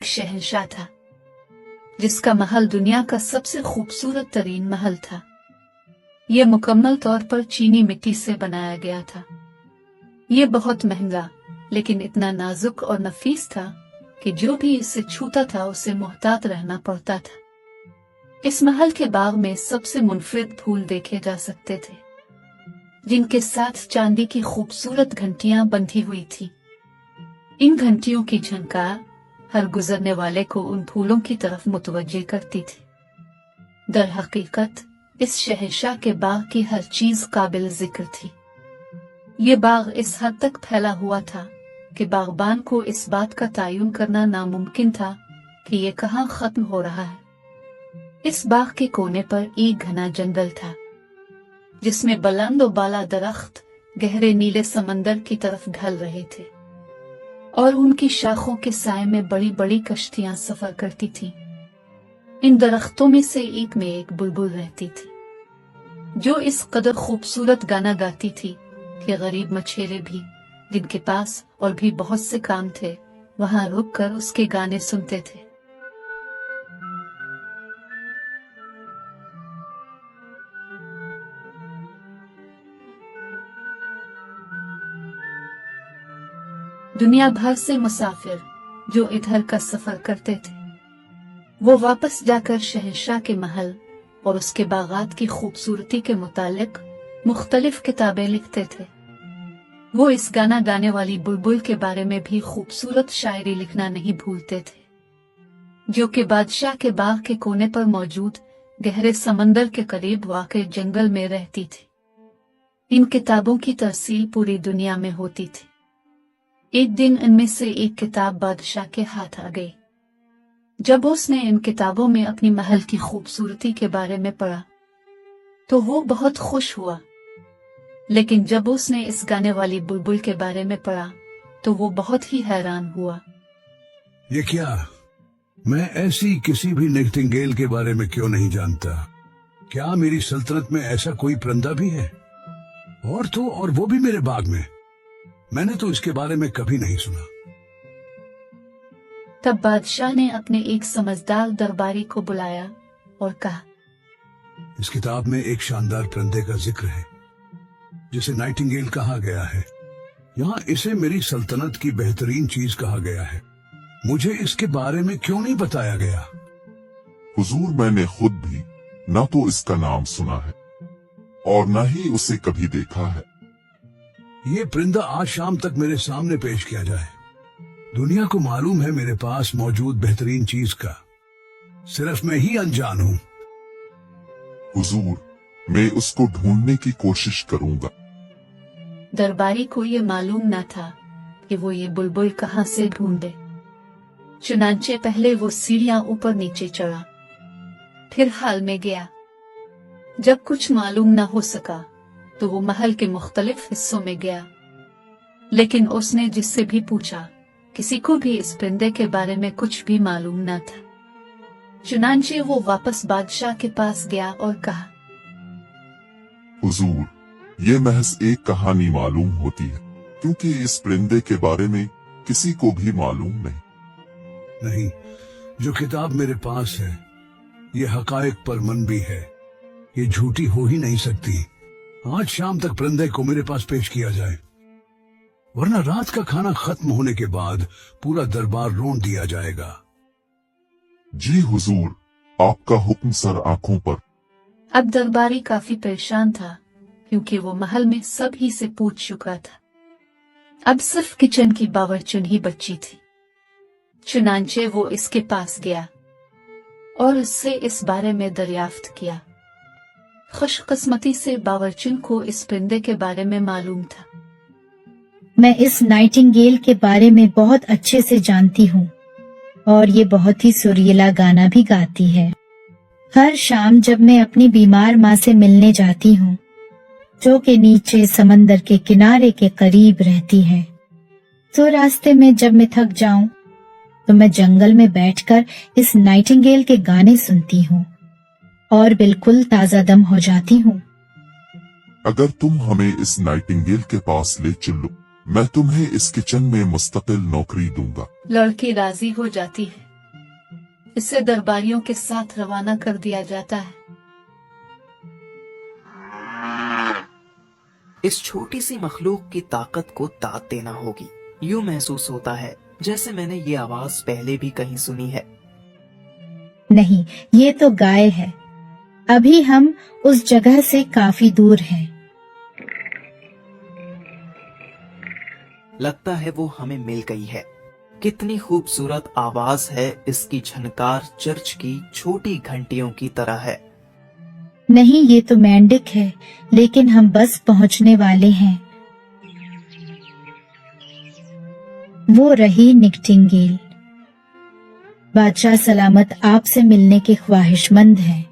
शहंशाह था जिसका महल दुनिया का सबसे खूबसूरत तरीन महल था। यह मुकम्मल तौर पर चीनी मिट्टी से बनाया गया था। यह बहुत महंगा लेकिन इतना नाजुक और नफीस था कि जो भी इसे छूता था उसे मोहतात रहना पड़ता था। इस महल के बाग में सबसे मुनफरिद फूल देखे जा सकते थे जिनके साथ चांदी की खूबसूरत घंटियां बंधी हुई थी। इन घंटियों की झनकार हर गुजरने वाले को उन फूलों की तरफ मुतवज्जे करती थी। दर हकीकत इस शहंशाह के बाग की हर चीज काबिल जिक्र थी। ये बाग इस हद तक फैला हुआ था कि बागबान को इस बात का तयन करना नामुमकिन था कि ये कहाँ खत्म हो रहा है। इस बाग के कोने पर एक घना जंगल था जिसमें बुलंद और बाला दरख्त गहरे नीले समंदर की तरफ ढल रहे थे और उनकी शाखों के साए में बड़ी बड़ी कश्तियां सफर करती थीं। इन दरख्तों में से एक में एक बुलबुल रहती थी जो इस कदर खूबसूरत गाना गाती थी कि गरीब मछेरे भी जिनके पास और भी बहुत से काम थे वहां रुककर उसके गाने सुनते थे। दुनिया भर से मुसाफिर जो इधर का सफर करते थे वो वापस जाकर शहंशाह के महल और उसके बागात की खूबसूरती के मुतालिक मुख्तलिफ किताबें लिखते थे। वो इस गाना गाने वाली बुलबुल के बारे में भी खूबसूरत शायरी लिखना नहीं भूलते थे जो कि बादशाह के बाग के कोने पर मौजूद गहरे समंदर के करीब वाक़े जंगल में रहती थी। इन किताबों की तरसील पूरी दुनिया में होती थी। एक दिन इनमें से एक किताब बादशाह के हाथ आ गई। जब उसने इन किताबों में अपनी महल की खूबसूरती के बारे में पढ़ा तो वो बहुत खुश हुआ, लेकिन जब उसने इस गाने वाली बुलबुल के बारे में पढ़ा तो वो बहुत ही हैरान हुआ। ये क्या? मैं ऐसी किसी भी नाइटिंगेल के बारे में क्यों नहीं जानता? क्या मेरी सल्तनत में ऐसा कोई परिंदा भी है? और वो भी मेरे बाग में। मैंने तो इसके बारे में कभी नहीं सुना। तब बादशाह ने अपने एक समझदार दरबारी को बुलाया और कहा, इस किताब में एक शानदार परिंदे का जिक्र है जिसे नाइटिंगेल कहा गया है। यहाँ इसे मेरी सल्तनत की बेहतरीन चीज कहा गया है। मुझे इसके बारे में क्यों नहीं बताया गया? हुजूर, मैंने खुद भी न तो इसका नाम सुना है और न ही उसे कभी देखा है। ये परिंदा आज शाम तक मेरे सामने पेश किया जाए। दुनिया को मालूम है मेरे पास मौजूद बेहतरीन चीज का, सिर्फ मैं ही अनजान हूँ। हुजूर, मैं उसको ढूंढने की कोशिश करूंगा। दरबारी को ये मालूम न था कि वो ये बुलबुल कहाँ से ढूंढे। चुनांचे पहले वो सीढ़ियां ऊपर नीचे चढ़ा, फिर हाल में गया। जब कुछ मालूम न हो सका तो वो महल के मुख्तलिफ हिस्सों में गया, लेकिन उसने जिससे भी पूछा किसी को भी इस परिंदे के बारे में कुछ भी मालूम न था। चुनांचे वो वापस बादशाह के पास गया और कहा, हुजूर, ये महज एक कहानी मालूम होती है क्योंकि इस परिंदे के बारे में किसी को भी मालूम नहीं। जो किताब मेरे पास है ये हकायक पर मनबी है, ये झूठी हो ही नहीं सकती। आज शाम तक परिंदे को मेरे पास पेश किया जाए, वरना रात का खाना खत्म होने के बाद पूरा दरबार रोंद दिया जाएगा। जी हुजूर, आपका हुक्म सर आंखों पर। अब दरबारी काफी परेशान था क्योंकि वो महल में सब ही से पूछ चुका था। अब सिर्फ किचन की बावर्चन ही बची थी। चुनांचे वो इसके पास गया और उससे इस बारे में दरियाफ्त किया। खुशकिस्मती से बावर्चन को इस परिंदे के बारे में मालूम था। मैं इस नाइटिंगेल के बारे में बहुत अच्छे से जानती हूँ और ये बहुत ही सुरीला गाना भी गाती है। हर शाम जब मैं अपनी बीमार माँ से मिलने जाती हूँ जो कि नीचे समंदर के किनारे के करीब रहती है, तो रास्ते में जब मैं थक जाऊं तो मैं जंगल में बैठकर इस नाइटिंगेल के गाने सुनती हूँ और बिल्कुल ताजा दम हो जाती हूँ। अगर तुम हमें इस नाइटिंगेल के पास ले चलो, मैं तुम्हें इस किचन में मुस्तकिल नौकरी दूंगा। लड़की राजी हो जाती है इसे दरबारियों के साथ रवाना कर दिया जाता है। इस छोटी सी मखलूक की ताकत को दाद देना होगी। यूं महसूस होता है जैसे मैंने ये आवाज पहले भी कहीं सुनी है। नहीं, ये तो गाय है। अभी हम उस जगह से काफी दूर हैं। लगता है वो हमें मिल गई है। कितनी खूबसूरत आवाज है इसकी, झनकार चर्च की छोटी घंटियों की तरह है। नहीं, ये तो मैंडिक है, लेकिन हम बस पहुंचने वाले हैं। वो रही निकटिंगेल। बादशाह सलामत आपसे मिलने के ख्वाहिशमंद हैं।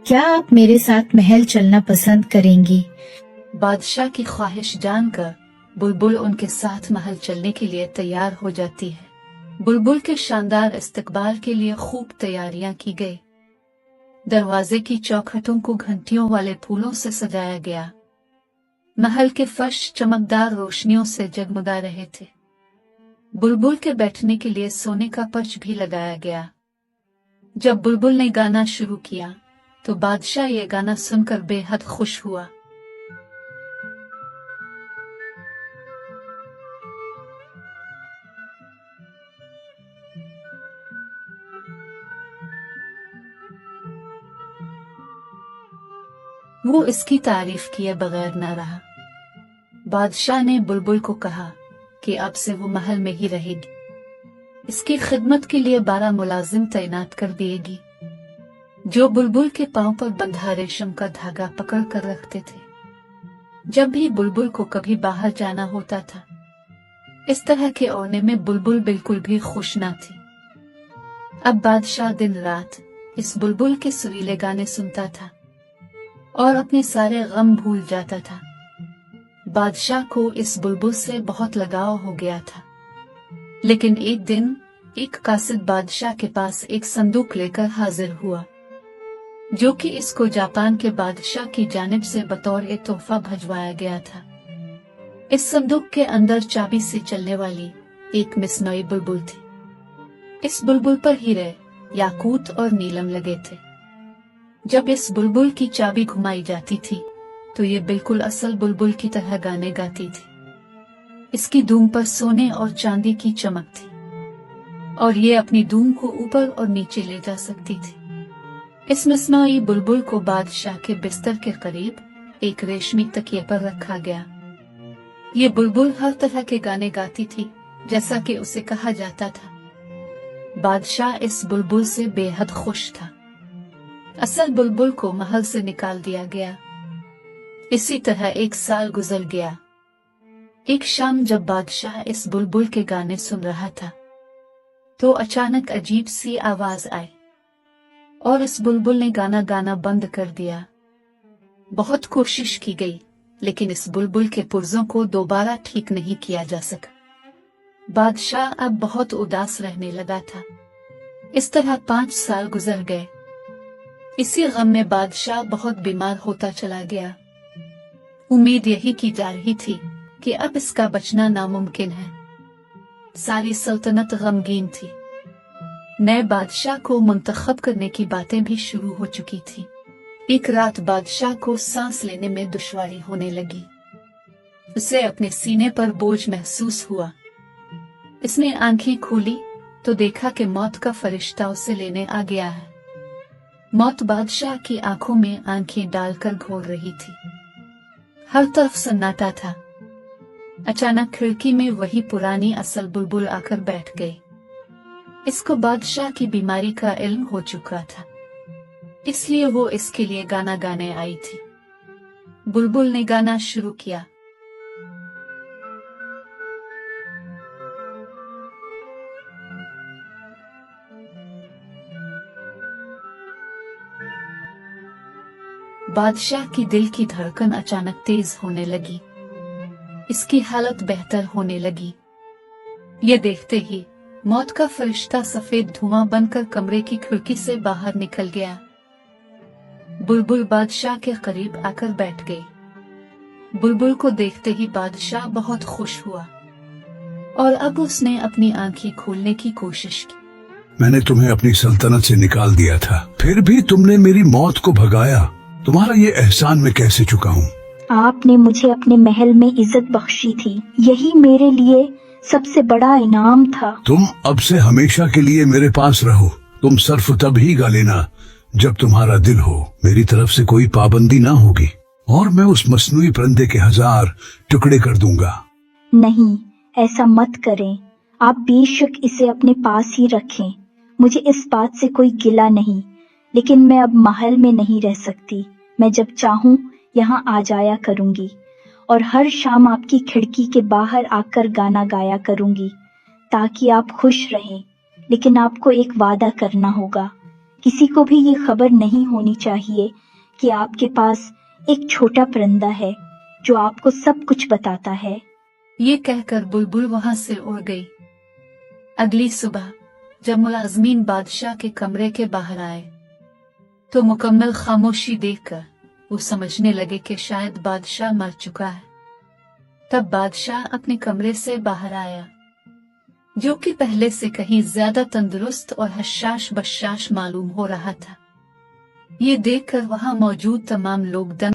क्या आप मेरे साथ महल चलना पसंद करेंगी? बादशाह की ख्वाहिश जानकर बुलबुल उनके साथ महल चलने के लिए तैयार हो जाती है। बुलबुल के शानदार इस्तकबाल के लिए खूब तैयारियां की गई। दरवाजे की चौखटों को घंटियों वाले फूलों से सजाया गया। महल के फर्श चमकदार रोशनियों से जगमगा रहे थे। बुलबुल के बैठने के लिए सोने का पर्च भी लगाया गया। जब बुलबुल ने गाना शुरू किया तो बादशाह ये गाना सुनकर बेहद खुश हुआ। वो इसकी तारीफ किए बगैर न रहा। बादशाह ने बुलबुल को कहा कि अब से वो महल में ही रहेगी। इसकी खिदमत के लिए 12 मुलाजिम तैनात कर दिएगी, जो बुलबुल के पांव पर बंधा रेशम का धागा पकड़ कर रखते थे जब भी बुलबुल को कभी बाहर जाना होता था। इस तरह के ओढ़ने में बुलबुल बिल्कुल भी खुश ना थी। अब बादशाह दिन रात इस बुलबुल के सुरीले गाने सुनता था और अपने सारे गम भूल जाता था। बादशाह को इस बुलबुल से बहुत लगाव हो गया था। लेकिन एक दिन एक कासिद बादशाह के पास एक संदूक लेकर हाजिर हुआ, जो कि इसको जापान के बादशाह की जानिब से बतौर एक तोहफा भिजवाया गया था। इस संदूक के अंदर चाबी से चलने वाली एक मिस्नोई बुलबुल थी। इस बुलबुल पर हीरे, याकूत और नीलम लगे थे। जब इस बुलबुल की चाबी घुमाई जाती थी तो ये बिल्कुल असल बुलबुल की तरह गाने गाती थी। इसकी दूम पर सोने और चांदी की चमक थी और ये अपनी दूम को ऊपर और नीचे ले जा सकती थी। इस मिस्नोई बुलबुल को बादशाह के बिस्तर के करीब एक रेशमी तकिए पर रखा गया। ये बुलबुल हर तरह के गाने गाती थी जैसा कि उसे कहा जाता था। बादशाह इस बुलबुल से बेहद खुश था। असल बुलबुल को महल से निकाल दिया गया। इसी तरह 1 साल गुजर गया। एक शाम जब बादशाह इस बुलबुल के गाने सुन रहा था तो अचानक अजीब सी आवाज आई और इस बुलबुल ने गाना गाना बंद कर दिया। बहुत कोशिश की गई लेकिन इस बुलबुल के पुर्जों को दोबारा ठीक नहीं किया जा सका। बादशाह अब बहुत उदास रहने लगा था। इस तरह 5 साल गुजर गए। इसी गम में बादशाह बहुत बीमार होता चला गया। उम्मीद यही की जा रही थी कि अब इसका बचना नामुमकिन है। सारी सल्तनत गमगीन थी। नए बादशाह को मुंतखब करने की बातें भी शुरू हो चुकी थी। एक रात बादशाह को सांस लेने में दुश्वारी होने लगी। उसे अपने सीने पर बोझ महसूस हुआ। इसने आंखें खोली तो देखा कि मौत का फरिश्ता उसे लेने आ गया है। मौत बादशाह की आंखों में आंखें डालकर घोर रही थी। हर तरफ सन्नाटा था। अचानक खिड़की में वही पुरानी असल बुलबुल आकर बैठ गई। इसको बादशाह की बीमारी का इल्म हो चुका था, इसलिए वो इसके लिए गाना गाने आई थी। बुलबुल ने गाना शुरू किया। बादशाह की दिल की धड़कन अचानक तेज होने लगी। इसकी हालत बेहतर होने लगी। ये देखते ही मौत का फरिश्ता सफेद धुआं बनकर कमरे की खिड़की से बाहर निकल गया। बुलबुल बादशाह के करीब आकर बैठ गई। बुलबुल को देखते ही बादशाह बहुत खुश हुआ और अब उसने अपनी आंखें खोलने की कोशिश की। میں نے تمہیں اپنی سلطنت سے نکال دیا تھا، پھر بھی تم نے میری موت کو بھگایا۔ تمہارا یہ احسان میں کیسے چکاؤں؟ آپ نے مجھے اپنے محل میں عزت بخشی تھی، یہی میرے لیے سب سے بڑا انعام تھا۔ تم اب سے ہمیشہ کے لیے میرے پاس رہو۔ تم صرف تب ہی گا لینا جب تمہارا دل ہو، میری طرف سے کوئی پابندی نہ ہوگی، اور میں اس مصنوعی پرندے کے 1000 ٹکڑے کر دوں گا۔ نہیں، ایسا مت کریں، آپ بے شک اسے اپنے پاس ہی رکھیں، مجھے اس بات سے کوئی گلہ نہیں، لیکن میں اب محل میں نہیں رہ سکتی، میں جب چاہوں یہاں آ جایا کروں گی، اور ہر شام آپ کی کھڑکی کے باہر آ کر گانا گایا کروں گی تاکہ آپ خوش رہیں۔ لیکن آپ کو ایک وعدہ کرنا ہوگا، کسی کو بھی یہ خبر نہیں ہونی چاہیے کہ آپ کے پاس ایک چھوٹا پرندہ ہے جو آپ کو سب کچھ بتاتا ہے۔ یہ کہہ کر بلبل وہاں سے اڑ گئی۔ اگلی صبح جب ملازمین بادشاہ کے کمرے کے باہر آئے تو مکمل خاموشی دیکھ کر وہ سمجھنے لگے کہ شاید بادشاہ مر چکا ہے۔ تب بادشاہ اپنے کمرے سے باہر آیا، جو کہ پہلے سے کہیں زیادہ تندرست اور حشاش بشاش معلوم ہو رہا تھا۔ یہ دیکھ کر وہاں موجود تمام لوگ دنگ